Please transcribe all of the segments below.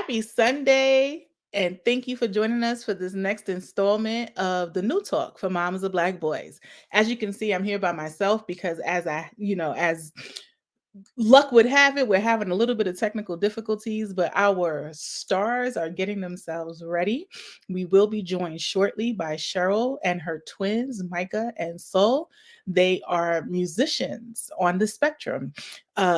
Happy Sunday, and thank you for joining us for this next installment of the New Talk for Moms of Black Boys. As you can see, I'm here by myself because as luck would have it, we're having a little bit of technical difficulties, but our stars are getting themselves ready. We will be joined shortly by Cheryl and her twins, Micah and Sol. They are musicians on the spectrum.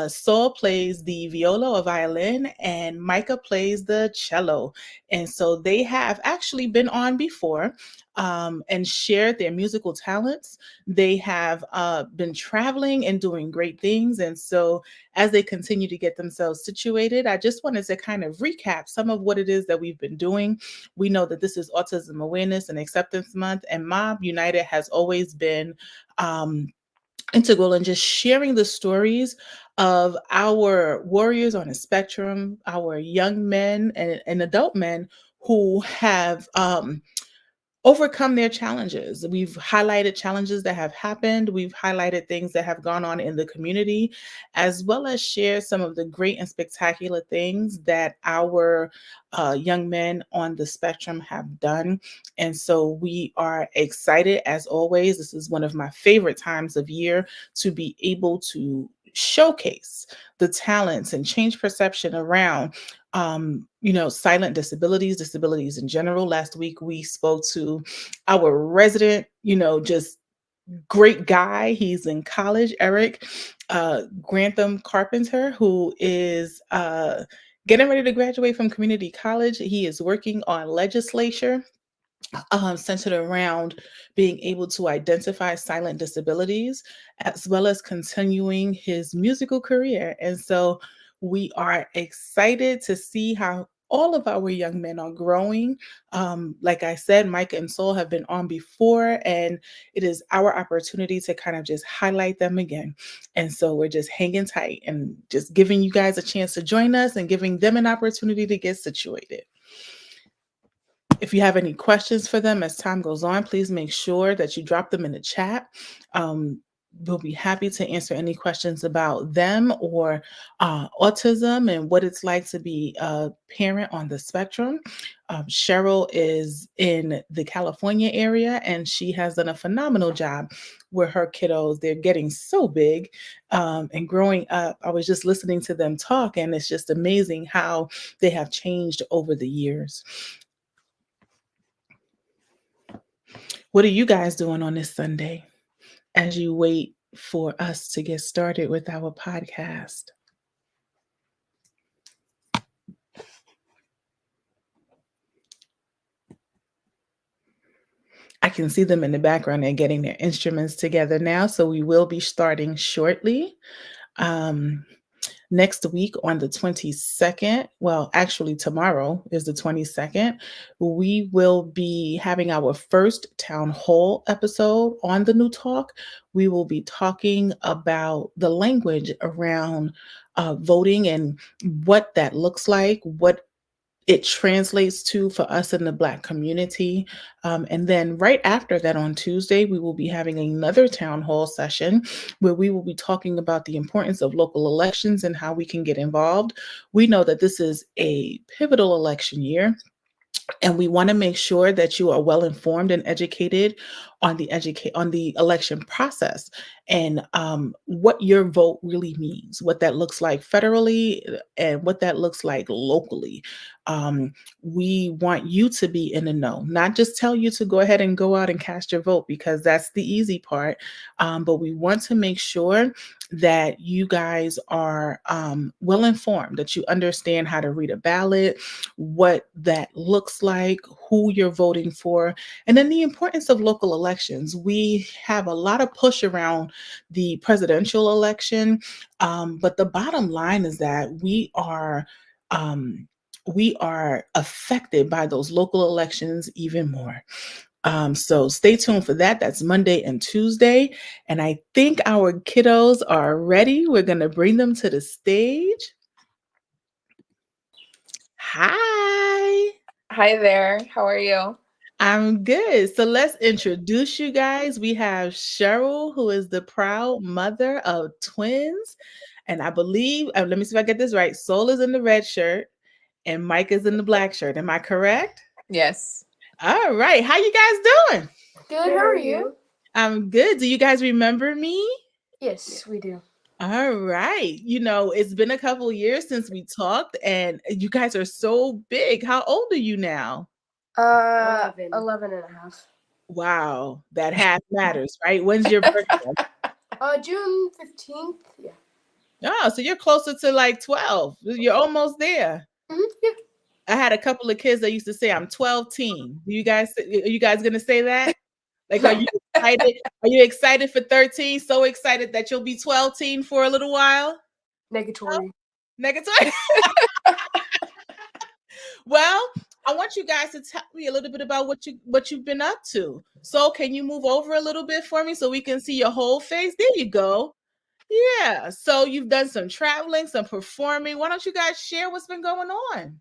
Sol plays the viola or violin, and Micah plays the cello. And so they have actually been on before and shared their musical talents. They have been traveling and doing great things. And so, as they continue to get themselves situated, I just wanted to kind of recap some of what it is that we've been doing. We know that this is Autism Awareness and Acceptance Month, and Mob United has always been. Integral in just sharing the stories of our warriors on a spectrum, our young men and adult men who have overcome their challenges. We've highlighted challenges that have happened. We've highlighted things that have gone on in the community, as well as share some of the great and spectacular things that our young men on the spectrum have done. And so we are excited as always. This is one of my favorite times of year to be able to showcase the talents and change perception around silent disabilities, disabilities in general. Last week we spoke to our resident, just great guy. He's in college, Eric Grantham Carpenter, who is getting ready to graduate from community college. He is working on legislature centered around being able to identify silent disabilities as well as continuing his musical career. And so we are excited to see how all of our young men are growing. Like I said, Micah and Sol have been on before, and it is our opportunity to kind of just highlight them again. And so we're just hanging tight and just giving you guys a chance to join us and giving them an opportunity to get situated. If you have any questions for them as time goes on, please make sure that you drop them in the chat. We'll be happy to answer any questions about them or autism and what it's like to be a parent on the spectrum. Cheryl is in the California area, and she has done a phenomenal job where her kiddos, they're getting so big and growing up. I was just listening to them talk, and it's just amazing how they have changed over the years. What are you guys doing on this Sunday as you wait for us to get started with our podcast? I can see them in the background. They're getting their instruments together now, so we will be starting shortly. Next week on the 22nd, well, actually tomorrow is the 22nd, we will be having our first town hall episode on the New Talk. We will be talking about the language around voting and what that looks like, what it translates to for us in the Black community. And then right after that, on Tuesday, we will be having another town hall session where we will be talking about the importance of local elections and how we can get involved. We know that this is a pivotal election year, and we want to make sure that you are well informed and educated on the election process and what your vote really means, what that looks like federally and what that looks like locally. We want you to be in the know, not just tell you to go ahead and go out and cast your vote because that's the easy part. But we want to make sure that you guys are well informed, that you understand how to read a ballot, what that looks like, who you're voting for, and then the importance of local elections. We have a lot of push around the presidential election, but the bottom line is that we are affected by those local elections even more. So stay tuned for that. That's Monday and Tuesday. And I think our kiddos are ready. We're going to bring them to the stage. Hi. Hi there. How are you? I'm good. So let's introduce you guys. We have Cheryl, who is the proud mother of twins. And I believe, let me see if I get this right. Sol is in the red shirt, and Mike is in the black shirt. Am I correct? Yes. All right. How you guys doing? Good, how are you? I'm good. Do you guys remember me? Yes, we do. All right. It's been a couple years since we talked, and you guys are so big. How old are you now? 11 and a half. Wow, that half matters, right? When's your birthday? June 15th. Yeah. Oh, so you're closer to like 12. You're almost there. Yeah. I had a couple of kids that used to say I'm 12 teen. Are you guys gonna say that? Like, are you excited? Are you excited for 13? So excited that you'll be 12 teen for a little while? Negatory. Negatory. Well, I want you guys to tell me a little bit about what you've been up to. So, can you move over a little bit for me so we can see your whole face? There you go. Yeah. So you've done some traveling, some performing. Why don't you guys share what's been going on?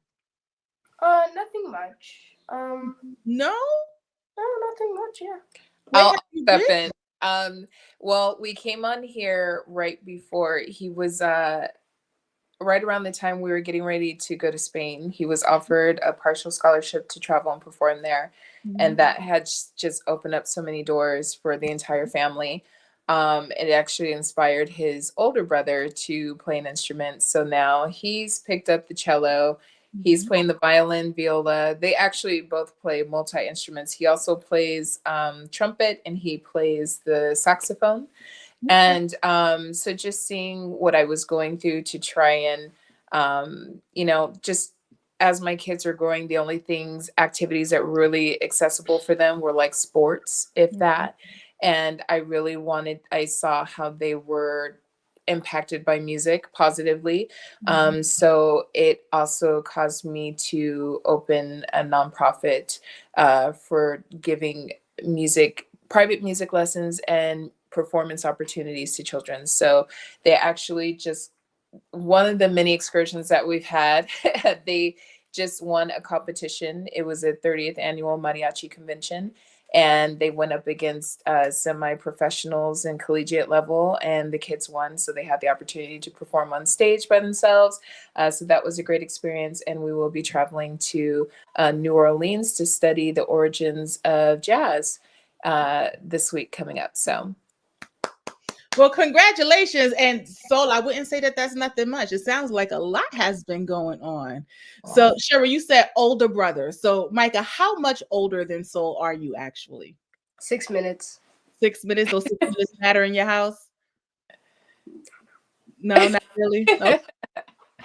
Nothing much. No? No, nothing much, yeah. Where I'll have you step been? in. Well, we came on here right before he was right around the time we were getting ready to go to Spain. He was offered a partial scholarship to travel and perform there. And that had just opened up so many doors for the entire family. It actually inspired his older brother to play an instrument. So now he's picked up the cello. He's playing the violin, viola. They actually both play multi-instruments. He also plays trumpet and he plays the saxophone. And so just seeing what I was going through to try and, just as my kids are growing, the only activities that were really accessible for them were like sports, if that. And I saw how they were impacted by music positively. So it also caused me to open a nonprofit for giving private music lessons and performance opportunities to children. So they actually just, one of the many excursions that we've had, they just won a competition. It was a 30th annual mariachi convention, and they went up against semi-professionals and collegiate level, and the kids won. So they had the opportunity to perform on stage by themselves. So that was a great experience. And we will be traveling to New Orleans to study the origins of jazz this week coming up. So Well, congratulations. And Sol, I wouldn't say that that's nothing much. It sounds like a lot has been going on. So, Sherry, you said older brother. So, Micah, how much older than Sol are you actually? 6 minutes. 6 minutes? Those 6 minutes matter in your house? No, not really. Okay.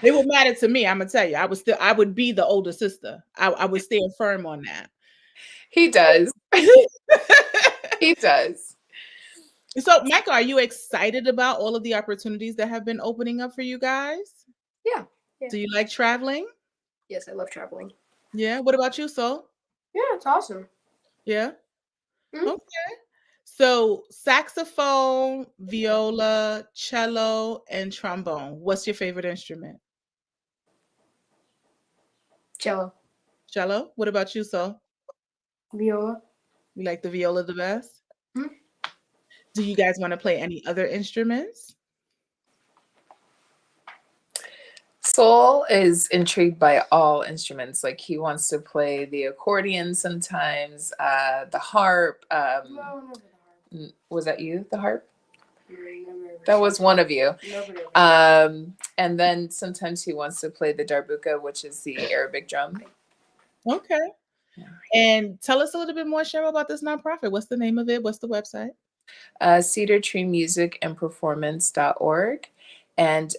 They would matter to me. I'm gonna tell you. I would be the older sister. I would stand firm on that. he does. He does. So, Micah, are you excited about all of the opportunities that have been opening up for you guys? Yeah. Do you like traveling? Yes, I love traveling. Yeah. What about you, Sol? Yeah, it's awesome. Yeah. Mhm. Okay. So, saxophone, viola, cello, and trombone. What's your favorite instrument? Cello. Cello. What about you, Sol? Viola. You like the viola the best? Mhm. Do you guys want to play any other instruments? Soul is intrigued by all instruments. Like he wants to play the accordion sometimes, the harp. No, never the harp. Was that you, the harp? Never. That was one of you. Nobody. And then sometimes he wants to play the darbuka, which is the Arabic drum. Okay. And tell us a little bit more, Cheryl, about this nonprofit. What's the name of it? What's the website? cedartreemusicandperformance.org. And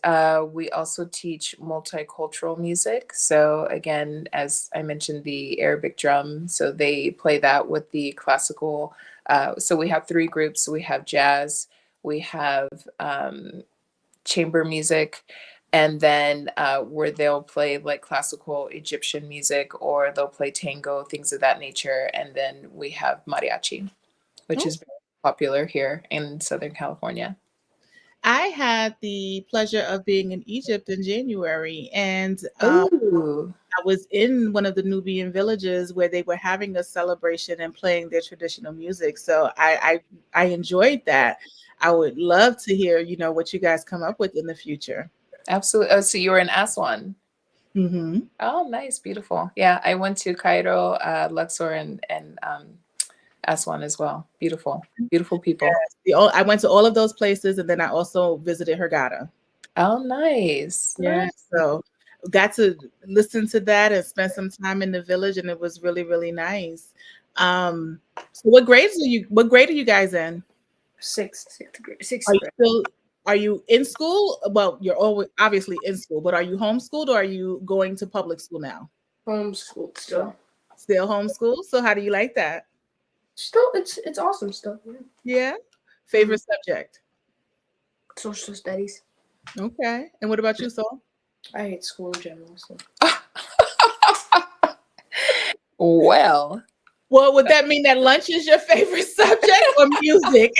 we also teach multicultural music. So again, as I mentioned, the Arabic drum. So they play that with the classical. So we have 3 groups. So we have jazz, we have chamber music, and then where they'll play like classical Egyptian music, or they'll play tango, things of that nature. And then we have mariachi, which is very popular here in Southern California. I had the pleasure of being in Egypt in January, and Ooh. I was in one of the Nubian villages where they were having a celebration and playing their traditional music. So I enjoyed that. I would love to hear, what you guys come up with in the future. Absolutely. Oh, so you were in Aswan. Mm-hmm. Oh, nice, beautiful. Yeah, I went to Cairo, Luxor, and Aswan as well. Beautiful, beautiful people. I went to all of those places, and then I also visited Hurghada. Oh, nice. Yeah, so got to listen to that and spend some time in the village, and it was really, really nice. So what grade are you guys in? Sixth grade. Sixth Are you grade. still are you in school? Well, you're always obviously in school, but are you homeschooled or are you going to public school now? Homeschooled still. Still homeschooled? So how do you like that? Still, it's awesome still. Yeah. Yeah. Favorite subject? Social studies. Okay. And what about you, Sol? I hate school in general. So. Well, Well, would that mean that lunch is your favorite subject or music?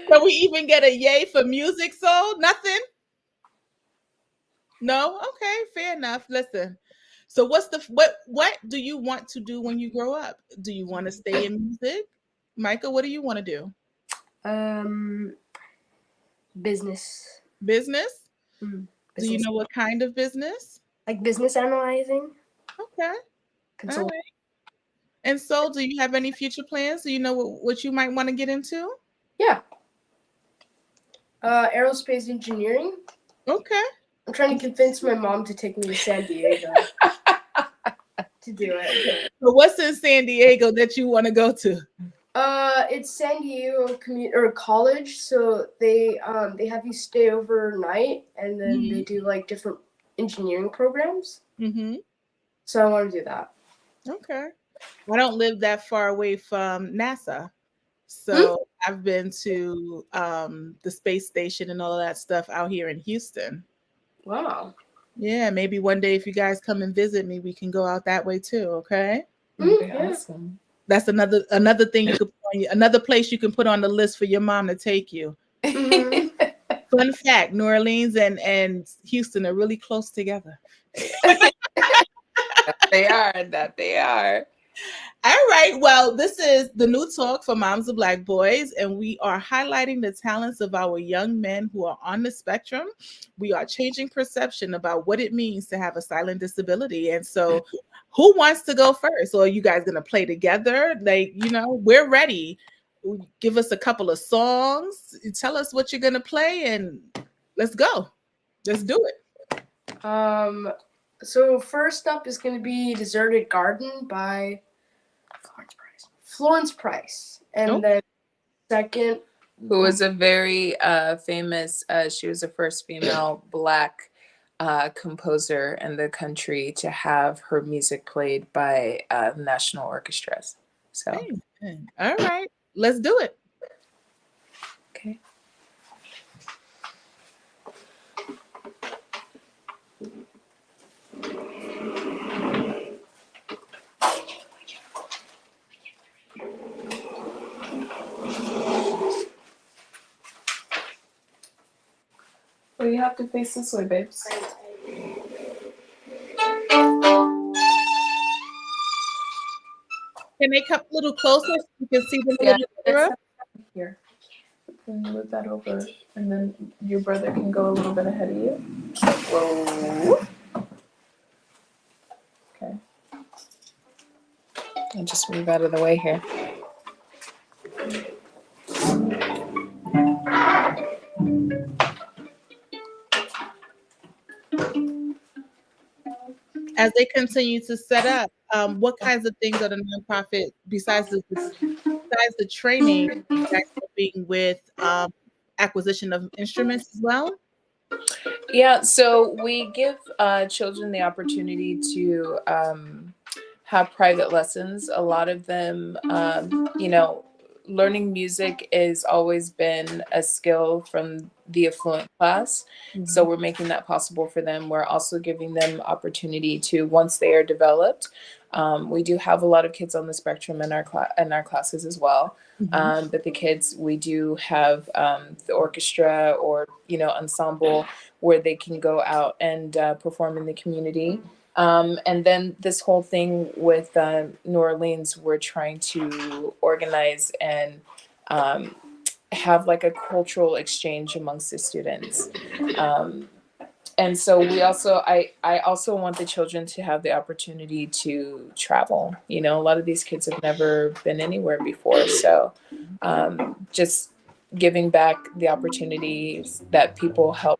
Can we even get a yay for music, Sol? Nothing? No? Okay, fair enough. Listen. So what do you want to do when you grow up? Do you want to stay in music? Micah, what do you want to do? Business. Business? Mm, Do you business. know what kind of business? Like business analyzing. Okay. All Consult. right. And so, do you have any future plans? Do you know what you might want to get into? Yeah. Aerospace engineering. Okay. I'm trying to convince my mom to take me to San Diego to do it. So, what's in San Diego that you want to go to? It's San Diego college, so they have you stay overnight, and then they do like different engineering programs. Mm-hmm. So I want to do that. Okay. I don't live that far away from NASA. So I've been to the space station and all of that stuff out here in Houston. Wow. Yeah, maybe one day if you guys come and visit me, we can go out that way too. Okay, that'd be Yeah. awesome. that's another thing you could another place you can put on the list for your mom to take you. Mhm. Fun fact: New Orleans and Houston are really close together. They are. That they are. All right. Well, this is the new talk for Moms of Black Boys, and we are highlighting the talents of our young men who are on the spectrum. We are changing perception about what it means to have a silent disability. And so, who wants to go first? Or are you guys going to play together? Like, we're ready. Give us a couple of songs. Tell us what you're going to play, and let's go. Let's do it. So first up is going to be Deserted Garden by Florence Price. And then second, who was a very famous, she was the first female Black composer in the country to have her music played by national orchestras. So, all right, let's do it. Okay. Well, you have to face this way, babes. Can they come a little closer so you can see them a little clearer? Here. Can you move that over? And then your brother can go a little bit ahead of you. Whoa. Okay. I'll just move out of the way here. As they continue to set up, what kinds of things are the nonprofit besides the training, you guys helping with acquisition of instruments as well? Yeah, so we give children the opportunity to have private lessons. A lot of them, learning music has always been a skill from the affluent class. So we're making that possible for them. We're also giving them opportunity to, once they are developed, we do have a lot of kids on the spectrum in our classes as well. But the kids, we do have the orchestra or ensemble where they can go out and perform in the community. And then this whole thing with New Orleans, we're trying to organize and have like a cultural exchange amongst the students. And so I also want the children to have the opportunity to travel. You know, a lot of these kids have never been anywhere before. So just giving back the opportunities that people help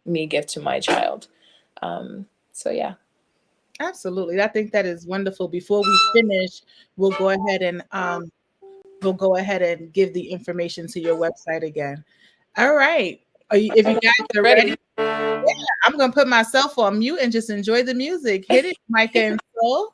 me give to my child. So yeah. Absolutely. I think that is wonderful. Before we finish, we'll go ahead and give the information to your website again. All right. If you guys are ready, I'm gonna put myself on mute and just enjoy the music. Hit it, Micah and Sol.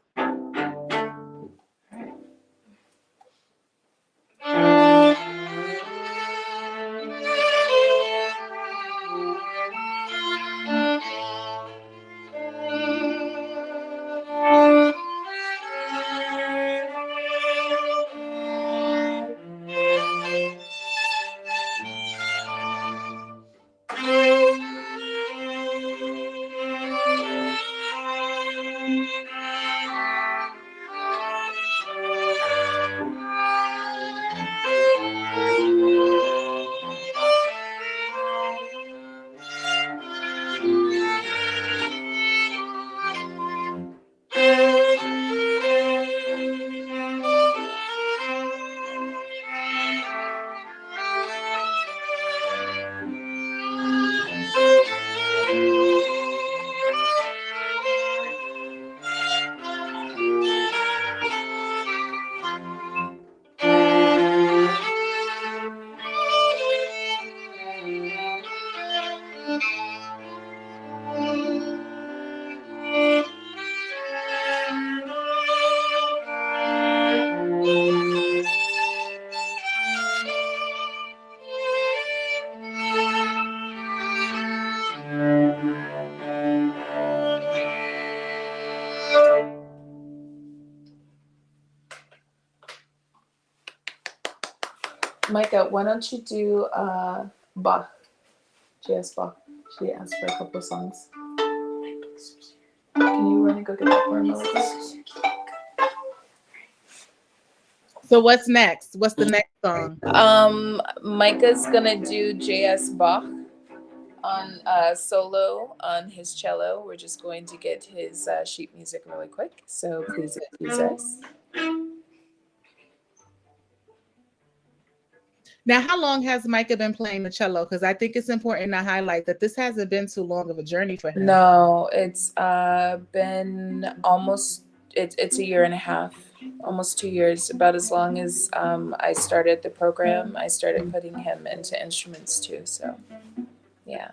Micah, why don't you do Bach? J.S. Bach. She asked for a couple of songs. Can you run and go get that for me? So what's next? What's the next song? Micah's gonna do J.S. Bach on solo on his cello. We're just going to get his sheet music really quick. So please excuse us. Now, how long has Micah been playing the cello? Because I think it's important to highlight that this hasn't been too long of a journey for him. No, it's been almost it's a year and a half, almost 2 years, about as long as I started the program. I started putting him into instruments too. So yeah.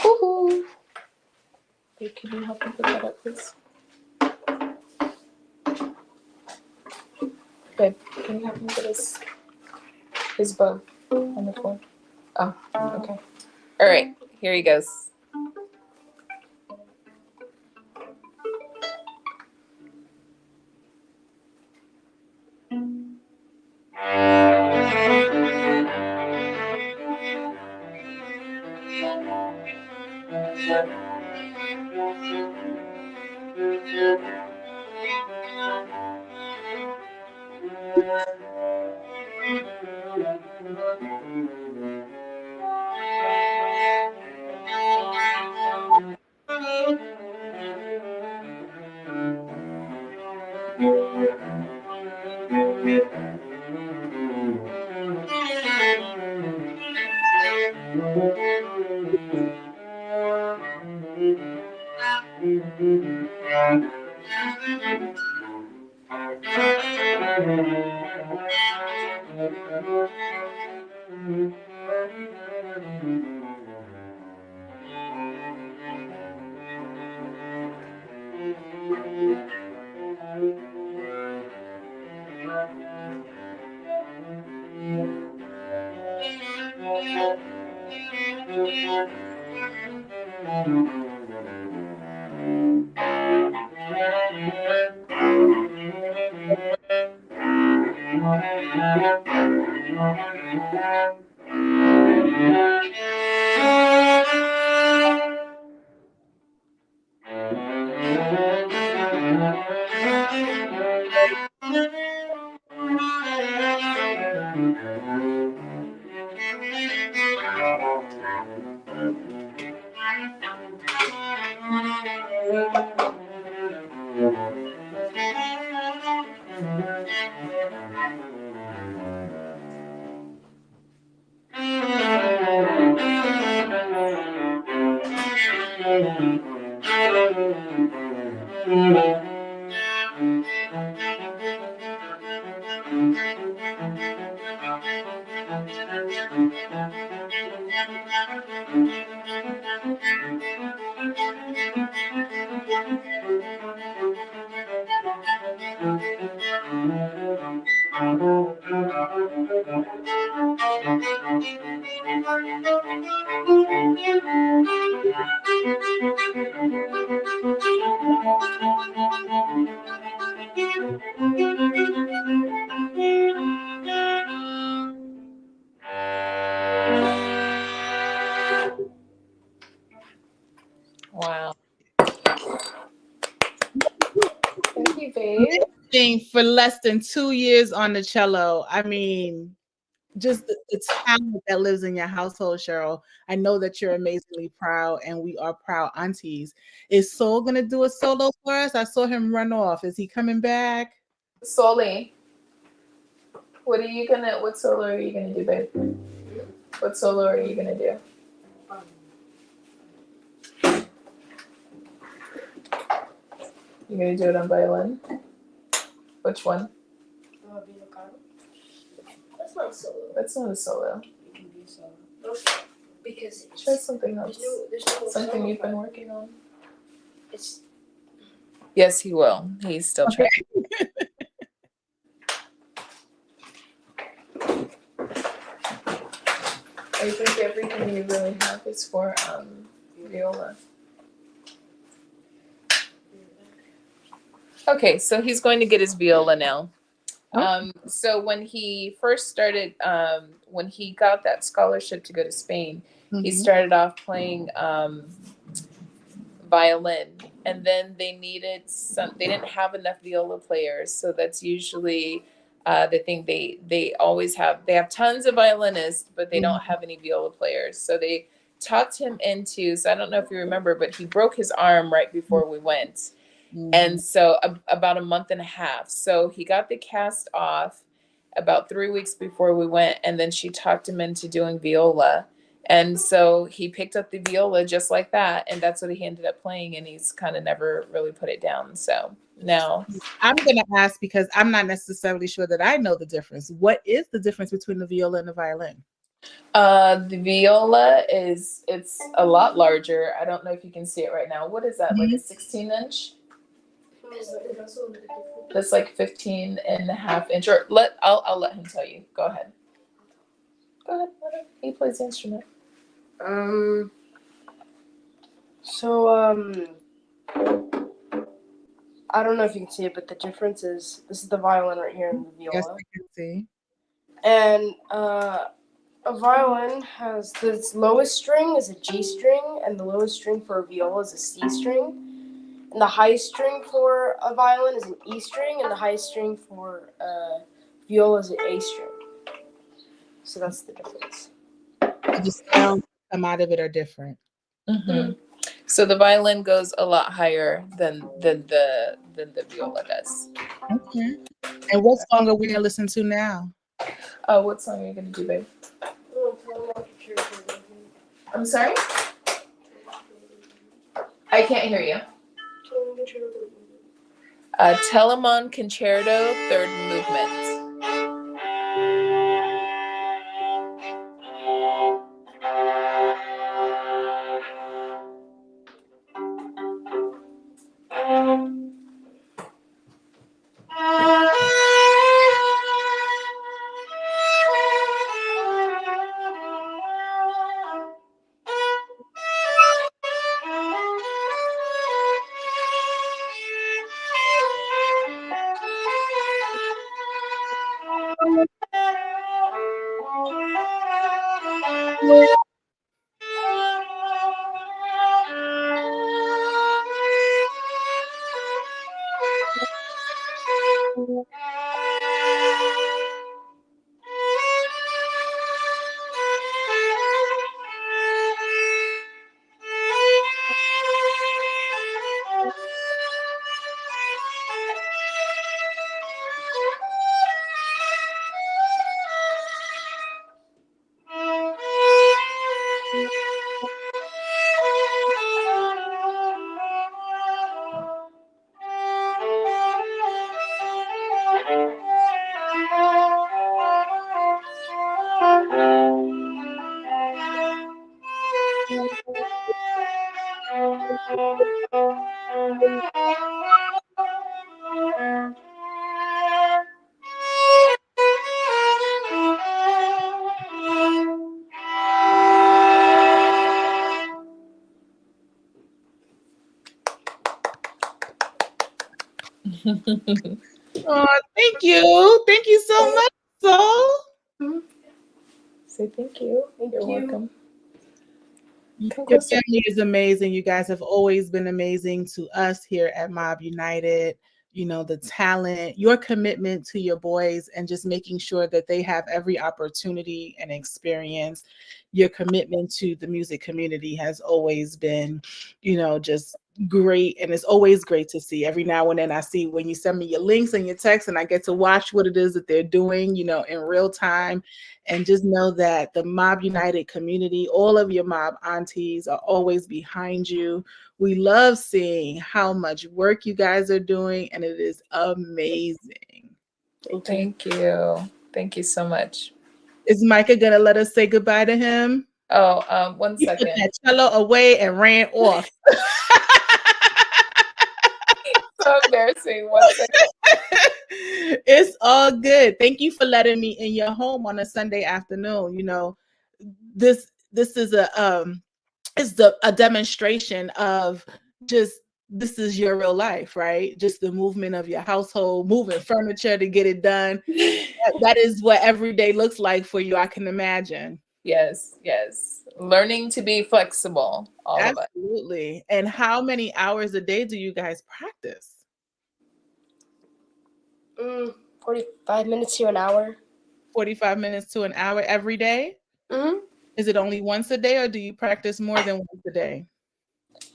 Woohoo! Hey, can you help me put that up, please? Babe, can you help me put his bow on the floor? Oh, okay. All right, here he goes. Wow. Thank you, babe. For less than 2 years on the cello. I mean, just the talent that lives in your household, Cheryl. I know that you're amazingly proud, and we are proud aunties. Is Sol gonna do a solo for us? I saw him run off. Is he coming back? Soli, what solo are you gonna do, babe? What solo are you gonna do? You're gonna do it on violin? Which one? That's not solo. That's not a solo. It can be solo. Okay. Because it's, Try something else. there's no Something solo you've been part. working on. It's Yes, he will. He's still trying. I think everything you really have is for viola. Okay, so he's going to get his viola now. So when he first started, when he got that scholarship to go to Spain, he started off playing violin, and then they didn't have enough viola players, so that's usually the thing. They have tons of violinists, but they don't have any viola players, so they talked him into, so I don't know if you remember, but he broke his arm right before we went. And so about a month and a half. So he got the cast off about 3 weeks before we went. And then she talked him into doing viola. And so he picked up the viola just like that. And that's what he ended up playing. And he's kind of never really put it down. So now I'm going to ask, because I'm not necessarily sure that I know the difference. What is the difference between the viola and the violin? The viola it's a lot larger. I don't know if you can see it right now. What is that? Like a 16-inch? That's like 15 and a half inch. Or I'll let him tell you. Go ahead. Let him. He plays the instrument. So I don't know if you can see it, but the difference is this is the violin right here and the viola. Yes, I can see. And a violin has its lowest string is a G string, and the lowest string for a viola is a C string. And the highest string for a violin is an E string, and the highest string for a viola is an A string. So that's the difference. The sounds that come out of it are different. Mm-hmm. So the violin goes a lot higher than the viola does. Okay. And what song are we gonna listen to now? What song are you gonna do, babe? I'm sorry? I can't hear you. Telemon Concerto, third movement. Oh, thank you. Thank you so much, Sol. Say thank you. Thank You're you. welcome. Come Your closer. family is amazing. You guys have always been amazing to us here at Mob United. You know, the talent, your commitment to your boys, and just making sure that they have every opportunity and experience. Your commitment to the music community has always been, just great. And it's always great to see. Every now and then I see when you send me your links and your texts, and I get to watch what it is that they're doing, in real time. And just know that the Mob United community, all of your mob aunties are always behind you. We love seeing how much work you guys are doing, and it is amazing. Thank you. Thank you so much. Is Micah gonna let us say goodbye to him? Oh, 1 He put second. that cello away and ran off. So embarrassing. 1 second. It's all good. Thank you for letting me in your home on a Sunday afternoon. This is a demonstration of just this is your real life, right? Just the movement of your household, moving furniture to get it done. That is what every day looks like for you, I can imagine. Yes, yes. Learning to be flexible, all of us. Absolutely. And how many hours a day do you guys practice? 45 minutes to an hour. 45 minutes to an hour every day? Mm-hmm. Is it only once a day, or do you practice more than once a day?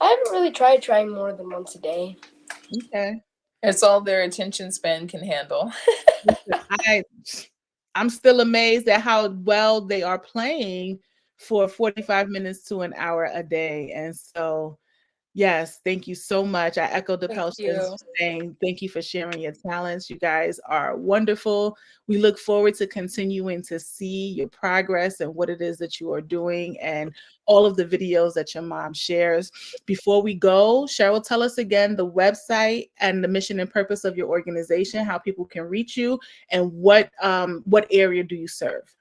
I haven't really trying more than once a day. Okay. It's all their attention span can handle. I'm still amazed at how well they are playing for 45 minutes to an hour a day. And so, yes, thank you so much. I echo the Thank you. Pelshas saying thank you for sharing your talents. You guys are wonderful. We look forward to continuing to see your progress and what it is that you are doing and all of the videos that your mom shares. Before we go, Cheryl, tell us again the website and the mission and purpose of your organization, how people can reach you, and what area do you serve?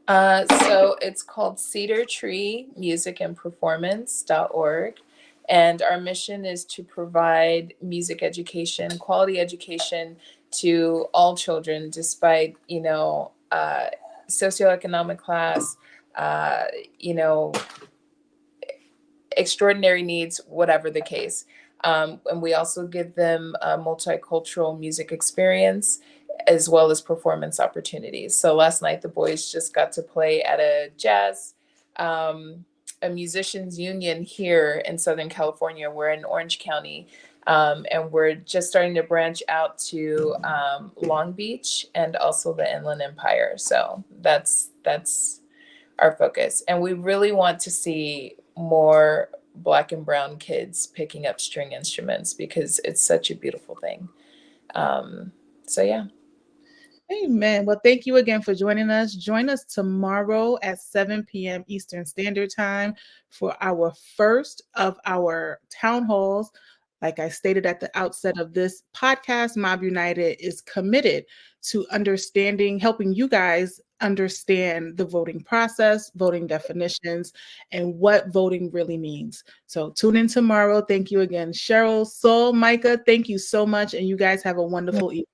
So it's called Cedar Tree Music and Performance.org. And our mission is to provide music education, quality education to all children, despite, socioeconomic class, uh, you know, extraordinary needs, whatever the case. And we also give them a multicultural music experience as well as performance opportunities. So last night, the boys just got to play at a jazz, a musicians union here in Southern California. We're in Orange County. And we're just starting to branch out to Long Beach and also the Inland Empire. So that's our focus. And we really want to see more Black and brown kids picking up string instruments because it's such a beautiful thing. So yeah. Amen. Well, thank you again for joining us. Join us tomorrow at 7 p.m. Eastern Standard Time for our first of our town halls. Like I stated at the outset of this podcast, Mob United is committed to helping you guys understand the voting process, voting definitions, and what voting really means. So tune in tomorrow. Thank you again, Cheryl, Sol, Micah. Thank you so much. And you guys have a wonderful evening.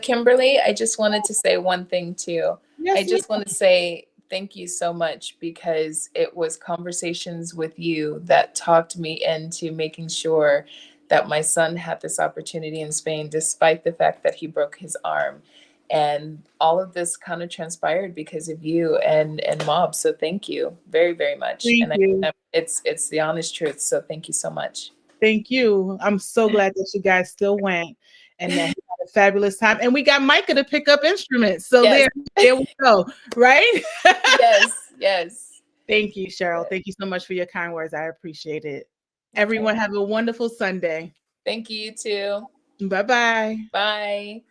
Kimberly, I just wanted to say one thing too. Yes, I just want to say thank you so much because it was conversations with you that talked me into making sure that my son had this opportunity in Spain, despite the fact that he broke his arm. And all of this kind of transpired because of you and Mob. So thank you very, very much. Thank you. It's the honest truth. So thank you so much. Thank you. I'm so glad that you guys still went and that he had a fabulous time. And we got Micah to pick up instruments. So Yes. there we go. Right? Yes. Thank you, Cheryl. Thank you so much for your kind words. I appreciate it. Everyone have a wonderful Sunday. Thank you, you too. Bye-bye. Bye.